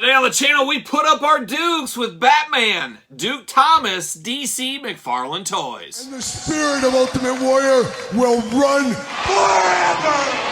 Today on the channel, we put up our Dukes with Batman, Duke Thomas, DC McFarlane Toys. And the spirit of Ultimate Warrior will run forever!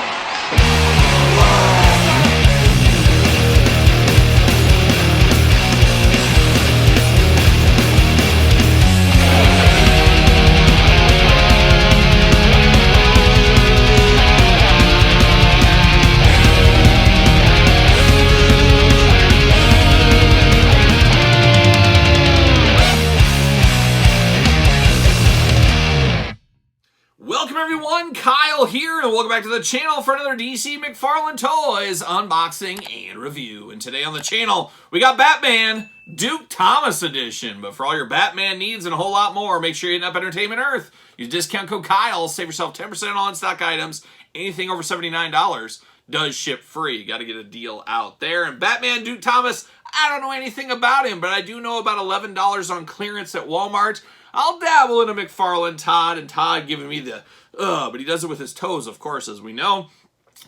Welcome everyone, Kyle here, and welcome back to the channel for another DC McFarlane Toys unboxing and review. And today on the channel, we got Batman, Duke Thomas edition. But for all your Batman needs and a whole lot more, make sure you hit up Entertainment Earth. Use discount code Kyle, save yourself 10% on all in-stock items. Anything over $79 does ship free. Got to get a deal out there. And Batman, Duke Thomas, I don't know anything about him, but I do know about $11 on clearance at Walmart. I'll dabble in a McFarlane Todd, and Todd giving me the but he does it with his toes, of course, as we know.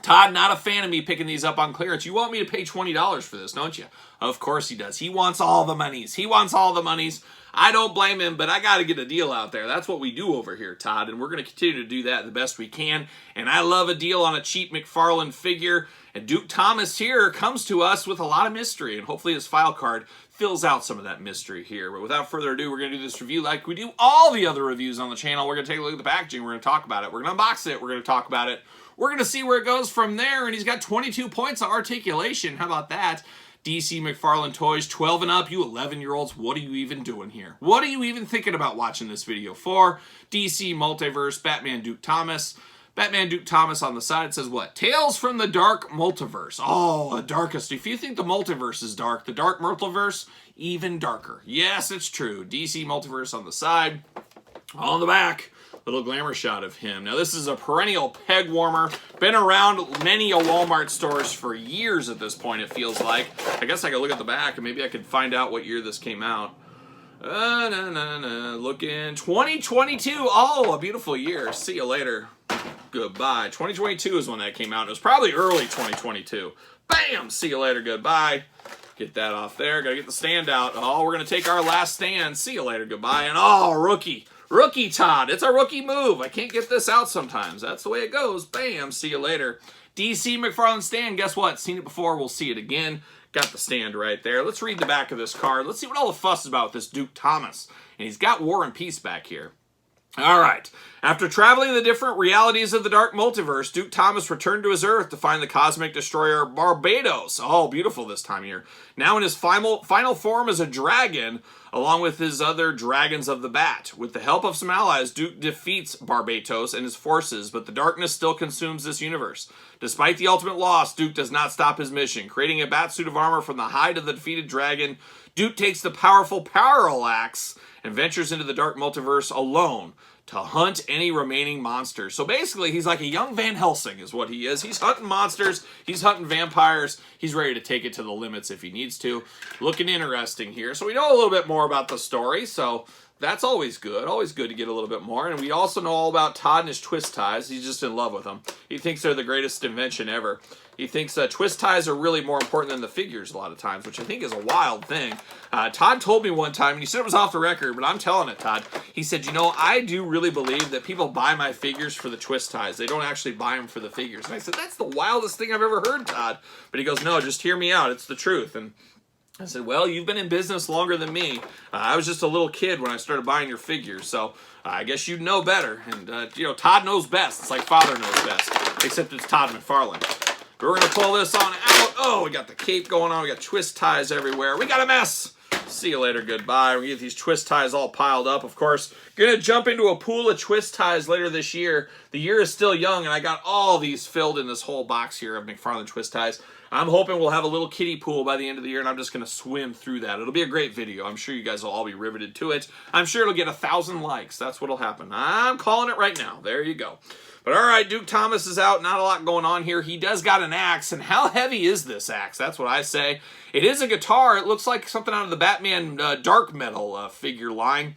Todd, not a fan of me picking these up on clearance. You want me to pay $20 for this, don't you? Of course he does. He wants all the monies. He wants all the monies. I don't blame him, but I got to get a deal out there. That's what we do over here, Todd, and we're going to continue to do that the best we can. And I love a deal on a cheap McFarlane figure. And Duke Thomas here comes to us with a lot of mystery, and hopefully his file card fills out some of that mystery here. But without further ado, we're going to do this review like we do all the other reviews on the channel. We're going to take a look at the packaging. We're going to talk about it. We're going to unbox it. We're going to talk about it. We're going to see where it goes from there. And he's got 22 points on articulation. How about that? DC McFarlane Toys, 12 and up, you 11-year-olds, what are you even doing here? What are you even thinking about watching this video for? DC Multiverse, Batman Duke Thomas. Batman Duke Thomas on the side, it says what? Tales from the Dark Multiverse. Oh, the darkest. If you think the multiverse is dark, the Dark Multiverse, even darker. Yes, it's true. DC Multiverse on the side. On the back, little glamour shot of him. Now, this is a perennial peg warmer. Been around many a Walmart stores for years at this point, it feels like. I guess I could look at the back and maybe I could find out what year this came out. Looking 2022. Oh, a beautiful year. See you later. Goodbye. 2022 is when that came out. It was probably early 2022. Bam! See you later. Goodbye. Get that off there. Gotta get the stand out. Oh, we're gonna take our last stand. See you later. Goodbye. And oh, rookie. Rookie Todd. It's a rookie move. I can't get this out sometimes. That's the way it goes. Bam. See you later. DC McFarlane stand. Guess what? Seen it before. We'll see it again. Got the stand right there. Let's read the back of this card. Let's see what all the fuss is about with this Duke Thomas. And he's got War and Peace back here. All right. After traveling the different realities of the Dark Multiverse, Duke Thomas returned to his Earth to find the cosmic destroyer Barbados. Oh, beautiful this time of year. Now in his final form as a dragon, along with his other dragons of the bat. With the help of some allies, Duke defeats Barbados and his forces, but the darkness still consumes this universe. Despite the ultimate loss, Duke does not stop his mission. Creating a bat suit of armor from the hide of the defeated dragon, Duke takes the powerful Parallax and ventures into the Dark Multiverse alone to hunt any remaining monsters. So basically, he's like a young Van Helsing is what he is. He's hunting monsters. He's hunting vampires. He's ready to take it to the limits if he needs to. Looking interesting here. So we know a little bit more about the story, so that's always good. Always good to get a little bit more. And we also know all about Todd and his twist ties. He's just in love with them. He thinks they're the greatest invention ever. He thinks twist ties are really more important than the figures a lot of times, which I think is a wild thing. Todd told me one time, and he said it was off the record, but I'm telling it, Todd. He said, you know, I do really believe that people buy my figures for the twist ties. They don't actually buy them for the figures. And I said, that's the wildest thing I've ever heard, Todd. But he goes, no, just hear me out. It's the truth. And I said, well, you've been in business longer than me. I was just a little kid when I started buying your figures, so I guess you'd know better. And, you know, Todd knows best. It's like father knows best, except it's Todd McFarlane. But we're going to pull this on out. Oh, we got the cape going on. We got twist ties everywhere. We got a mess. See you later. Goodbye. We get these twist ties all piled up. Of course, going to jump into a pool of twist ties later this year. The year is still young, and I got all these filled in this whole box here of McFarlane twist ties. I'm hoping we'll have a little kiddie pool by the end of the year, and I'm just going to swim through that. It'll be a great video. I'm sure you guys will all be riveted to it. I'm sure it'll get 1,000 likes. That's what'll happen. I'm calling it right now. There you go. But all right, Duke Thomas is out. Not a lot going on here. He does got an axe, and how heavy is this axe? That's what I say. It is a guitar. It looks like something out of the Batman dark metal figure line.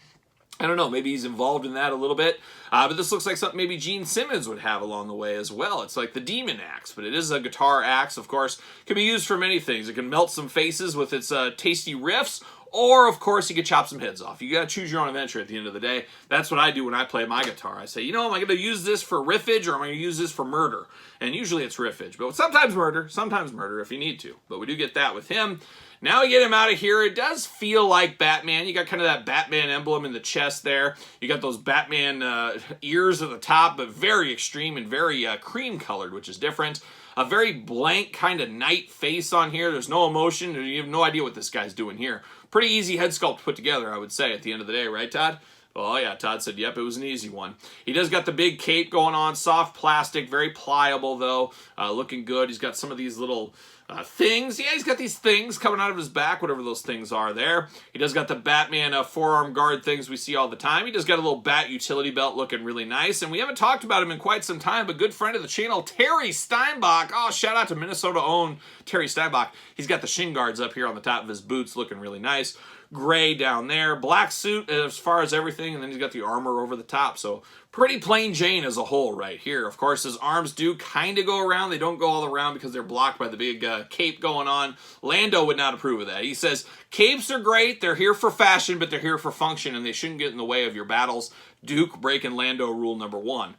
I don't know, maybe he's involved in that a little bit. But this looks like something maybe Gene Simmons would have along the way as well. It's like the Demon Axe, but it is a guitar axe, of course. Can be used for many things. It can melt some faces with its tasty riffs, or, of course, you could chop some heads off. You got to choose your own adventure at the end of the day. That's what I do when I play my guitar. I say, you know, am I going to use this for riffage, or am I going to use this for murder? And usually it's riffage, but sometimes murder if you need to. But we do get that with him. Now we get him out of here. It does feel like Batman. You got kind of that Batman emblem in the chest there. You got those Batman ears at the top, but very extreme and very cream colored, which is different. A very blank kind of night face on here. There's no emotion. You have no idea what this guy's doing here. Pretty easy head sculpt to put together, I would say, at the end of the day, right, Todd? Oh, yeah, Todd said, yep, it was an easy one. He does got the big cape going on, soft plastic, very pliable, though, looking good. He's got some of these little things. Yeah, he's got these things coming out of his back, whatever those things are there. He does got the Batman forearm guard things we see all the time. He does got a little bat utility belt looking really nice, and we haven't talked about him in quite some time, but good friend of the channel, Terry Steinbach. Oh, shout out to Minnesota-owned Terry Steinbach. He's got the shin guards up here on the top of his boots looking really nice. Gray down there, black suit as far as everything, and then he's got the armor over the top. So pretty plain Jane as a whole right here. Of course, his arms do kind of go around. They don't go all around because they're blocked by the big cape going on. Lando would not approve of that. He says, capes are great. They're here for fashion, but they're here for function, and they shouldn't get in the way of your battles. Duke breaking Lando rule number 1.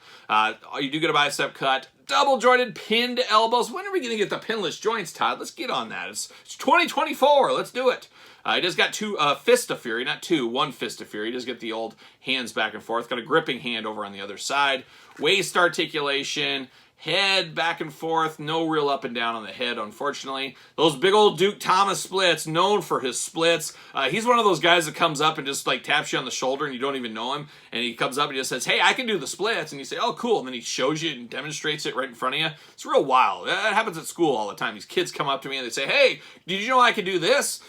You do get a bicep cut. Double jointed pinned elbows. When are we going to get the pinless joints, Todd? Let's get on that. It's 2024. Let's do it. He does got two Fist of Fury, not two, one Fist of Fury. He does get the old hands back and forth. Got a gripping hand over on the other side. Waist articulation, head back and forth. No real up and down on the head, unfortunately. Those big old Duke Thomas splits, known for his splits. He's one of those guys that comes up and just like taps you on the shoulder and you don't even know him. And he comes up and he just says, hey, I can do the splits. And you say, oh, cool. And then he shows you and demonstrates it right in front of you. It's real wild. That happens at school all the time. These kids come up to me and they say, hey, did you know I could do this?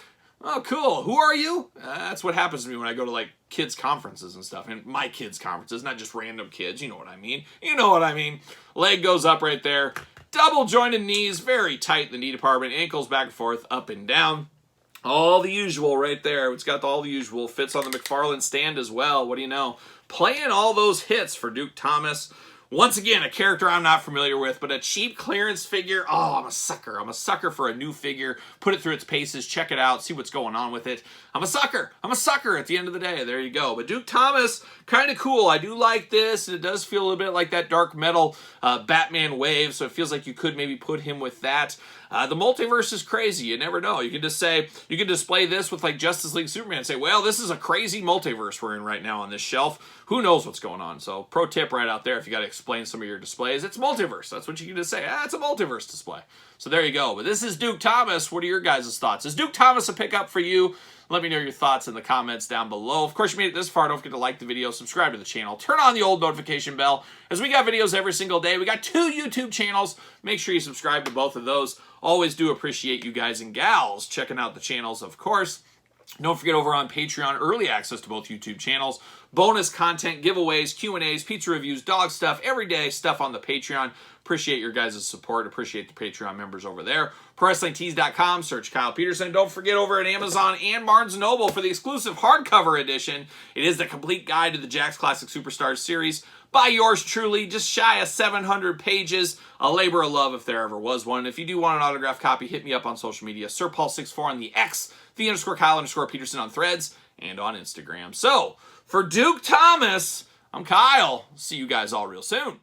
Oh, cool. Who are you? That's what happens to me when I go to, like, kids' conferences and stuff. And my kids' conferences, not just random kids. You know what I mean. You know what I mean. Leg goes up right there. Double jointed knees, very tight in the knee department. Ankles back and forth, up and down. All the usual right there. It's got all the usual. Fits on the McFarlane stand as well. What do you know? Playing all those hits for Duke Thomas. Once again, a character I'm not familiar with, but a cheap clearance figure. Oh, I'm a sucker. I'm a sucker for a new figure. Put it through its paces, check it out, see what's going on with it. I'm a sucker. I'm a sucker at the end of the day. There you go. But Duke Thomas, kind of cool. I do like this. It does feel a little bit like that dark metal Batman wave, so it feels like you could maybe put him with that. The multiverse is crazy. You never know. You can just say, you can display this with like Justice League Superman and say, well, this is a crazy multiverse we're in right now on this shelf. Who knows what's going on? So pro tip right out there, if you got to explain some of your displays, it's multiverse. That's what you can just say. It's a multiverse display. So there you go. But this is Duke Thomas. What are your guys' thoughts? Is Duke Thomas a pickup for you? Let me know your thoughts in the comments down below. Of course, you made it this far. Don't forget to like the video, subscribe to the channel, turn on the old notification bell, as we got videos every single day. We got 2 YouTube channels. Make sure you subscribe to both of those. Always do appreciate you guys and gals checking out the channels, of course. Don't forget over on Patreon, early access to both YouTube channels, bonus content, giveaways, Q&As, pizza reviews, dog stuff, everyday stuff on the Patreon. Appreciate your guys' support. Appreciate the Patreon members over there. ProWrestlingTees.com, search Kyle Peterson. Don't forget over at Amazon and Barnes & Noble for the exclusive hardcover edition. It is the complete guide to the Jakks Classic Superstars series by yours truly, just shy of 700 pages. A labor of love if there ever was one. If you do want an autographed copy, hit me up on social media. SirPaul64 on the X, _Kyle_Peterson on Threads, and on Instagram. So, for Duke Thomas, I'm Kyle. See you guys all real soon.